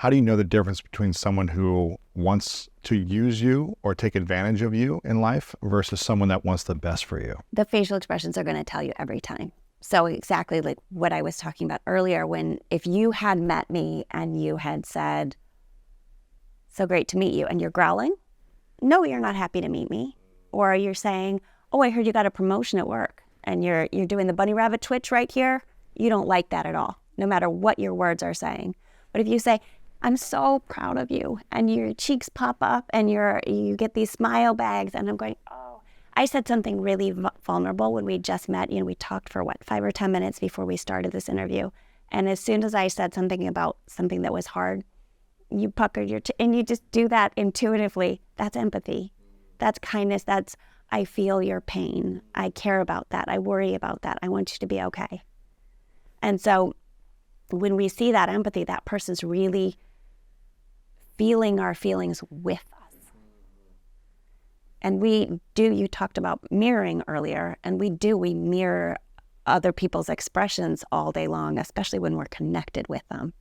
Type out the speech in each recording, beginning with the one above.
how do you know the difference between someone who wants to use you or take advantage of you in life versus someone that wants the best for you? The facial expressions are going to tell you every time. So exactly like what I was talking about earlier, if you had met me and you had said, so great to meet you, and you're growling, no, you're not happy to meet me. Or you're saying, oh, I heard you got a promotion at work, and you're doing the bunny rabbit twitch right here. You don't like that at all, no matter what your words are saying. But if you say, I'm so proud of you, and your cheeks pop up and you get these smile bags, and I'm going, oh, I said something really vulnerable when we just met. We talked for 5 or 10 minutes before we started this interview. And as soon as I said something about something that was hard, you puckered your and you just do that intuitively. That's empathy. That's kindness. That's, I feel your pain. I care about that. I worry about that. I want you to be okay. And so when we see that empathy, that person's really feeling our feelings with us. And you talked about mirroring earlier, and we mirror other people's expressions all day long, especially when we're connected with them.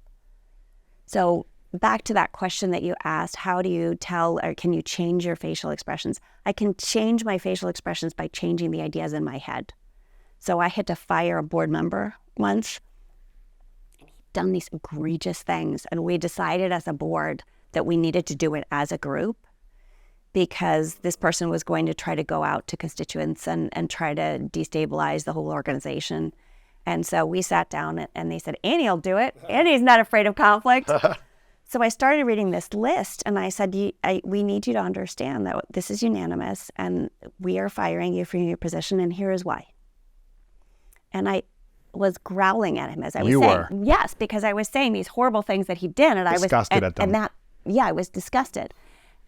So back to that question that you asked, how do you tell, or can you change your facial expressions? I can change my facial expressions by changing the ideas in my head. So I had to fire a board member once, and he'd done these egregious things, and we decided as a board that we needed to do it as a group because this person was going to try to go out to constituents and try to destabilize the whole organization. And so we sat down and they said, Annie'll do it. Annie's not afraid of conflict. So I started reading this list, and I said, we need you to understand that this is unanimous, and we are firing you from your position, and here is why. And I was growling at him as I was saying. Yes, because I was saying these horrible things that he did, and disgusted at them. I was disgusted.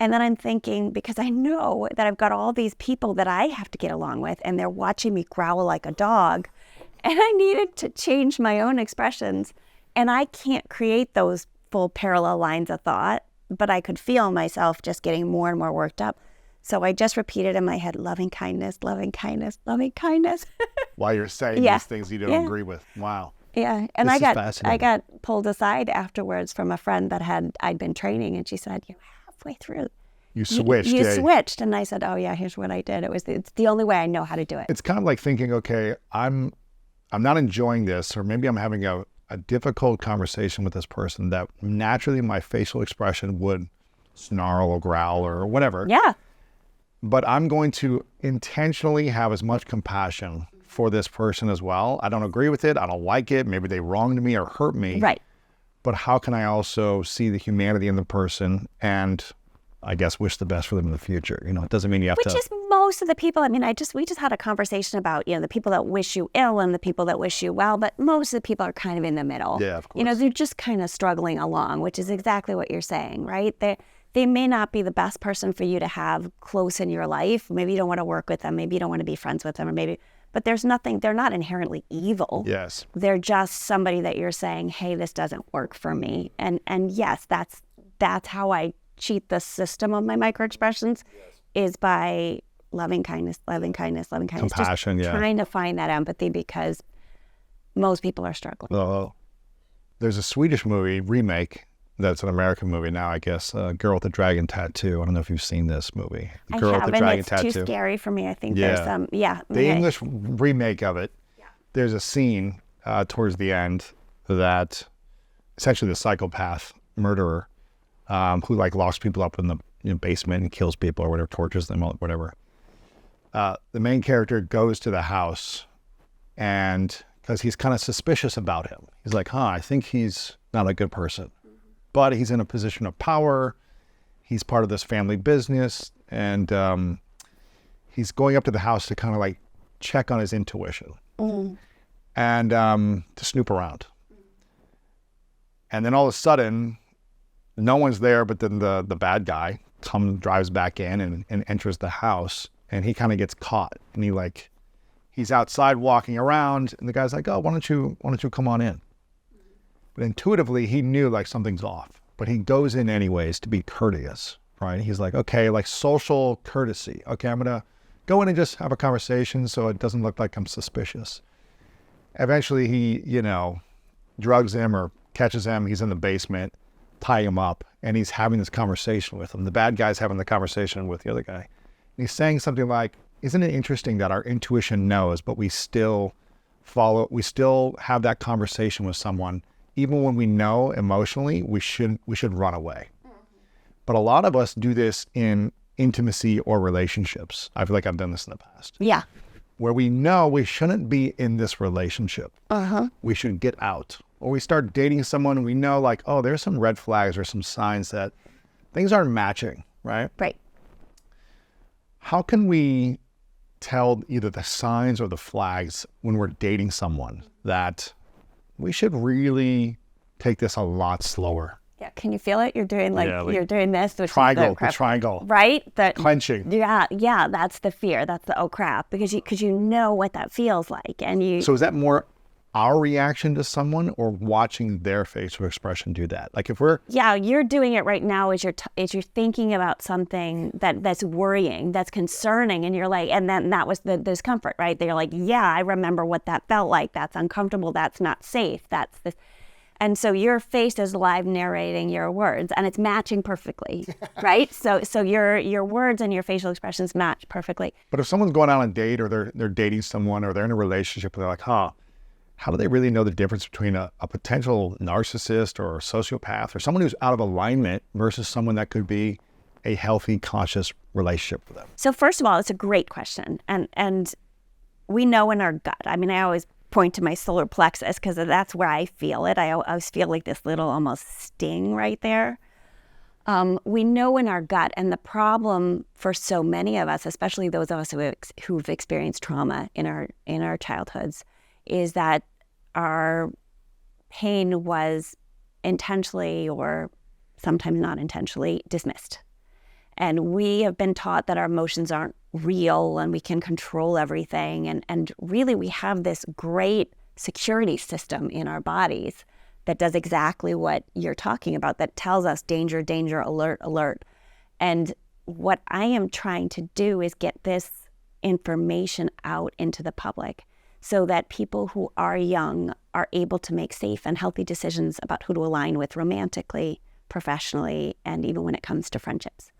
And then I'm thinking, because I know that I've got all these people that I have to get along with, and they're watching me growl like a dog, and I needed to change my own expressions, and I can't create those full parallel lines of thought, but I could feel myself just getting more and more worked up. So I just repeated in my head, loving kindness, loving kindness, loving kindness. While you're saying these things you don't agree with. Wow. Yeah. And I got pulled aside afterwards from a friend that I'd been training, and she said, you're halfway through. You switched. You switched. And I said, oh yeah, here's what I did. It's the only way I know how to do it. It's kind of like thinking, okay, I'm not enjoying this, or maybe I'm having a difficult conversation with this person that naturally my facial expression would snarl or growl or whatever. Yeah. But I'm going to intentionally have as much compassion for this person as well. I don't agree with it. I don't like it. Maybe they wronged me or hurt me. Right. But how can I also see the humanity in the person and I guess wish the best for them in the future? It doesn't mean you have to. Which is most of the people. I mean, we just had a conversation about, the people that wish you ill and the people that wish you well, but most of the people are kind of in the middle. Yeah, of course. They're just kind of struggling along, which is exactly what you're saying, right? They may not be the best person for you to have close in your life. Maybe you don't want to work with them. Maybe you don't want to be friends with them, but they're not inherently evil. Yes. They're just somebody that you're saying, hey, this doesn't work for me. And yes, that's how I cheat the system of my microexpressions, is by loving kindness, loving kindness, loving kindness. Compassion, just trying to find that empathy because most people are struggling. There's a Swedish movie remake that's an American movie now, I guess. Girl with the Dragon Tattoo. I don't know if you've seen this movie. The Girl with the Dragon Tattoo. It's too scary for me. I think there's some, The English remake of it, there's a scene towards the end that essentially the psychopath murderer who locks people up in the basement and kills people or whatever, tortures them, whatever. The main character goes to the house, and because he's kind of suspicious about him. He's like, I think he's not a good person. But he's in a position of power. He's part of this family business. And he's going up to the house to kind of check on his intuition. Mm. And to snoop around. And then all of a sudden, no one's there, but then the bad guy drives back in and enters the house. And he kind of gets caught. And he's outside walking around. And the guy's like, oh, why don't you come on in? But intuitively, he knew something's off. But he goes in anyways to be courteous, right? He's like, okay, social courtesy. Okay, I'm going to go in and just have a conversation so it doesn't look like I'm suspicious. Eventually, he, drugs him or catches him. He's in the basement. tie him up, and he's having this conversation with him. The bad guy's having the conversation with the other guy. And he's saying something like, isn't it interesting that our intuition knows, but we still have that conversation with someone, even when we know emotionally we should run away. But a lot of us do this in intimacy or relationships. I feel like I've done this in the past. Yeah. Where we know we shouldn't be in this relationship. We should get out. Or we start dating someone and we know like, oh, there's some red flags or some signs that things aren't matching, right? Right. How can we tell either the signs or the flags when we're dating someone that we should really take this a lot slower? Yeah. Can you feel it? You're doing you're doing this. Which triangle, is the triangle. Right? Clenching. Yeah. That's the fear. That's the oh crap. Because you know what that feels like. And you. So is that more our reaction to someone or watching their facial expression do that? Like if we're... Yeah, you're doing it right now as you're thinking about something that's worrying, that's concerning, and you're like, and then that was the discomfort, right? They're like, yeah, I remember what that felt like. That's uncomfortable. That's not safe. That's this. And so your face is live narrating your words, and it's matching perfectly, right? So your words and your facial expressions match perfectly. But if someone's going out on a date or they're dating someone or they're in a relationship and they're like, how do they really know the difference between a potential narcissist or a sociopath or someone who's out of alignment versus someone that could be a healthy, conscious relationship for them? So first of all, it's a great question. And we know in our gut. I mean, I always point to my solar plexus because that's where I feel it. I always feel like this little almost sting right there. We know in our gut, and the problem for so many of us, especially those of us who've experienced trauma in our childhoods, is that our pain was intentionally or sometimes not intentionally dismissed. And we have been taught that our emotions aren't real and we can control everything. And really we have this great security system in our bodies that does exactly what you're talking about, that tells us danger, danger, alert, alert. And what I am trying to do is get this information out into the public, so that people who are young are able to make safe and healthy decisions about who to align with romantically, professionally, and even when it comes to friendships.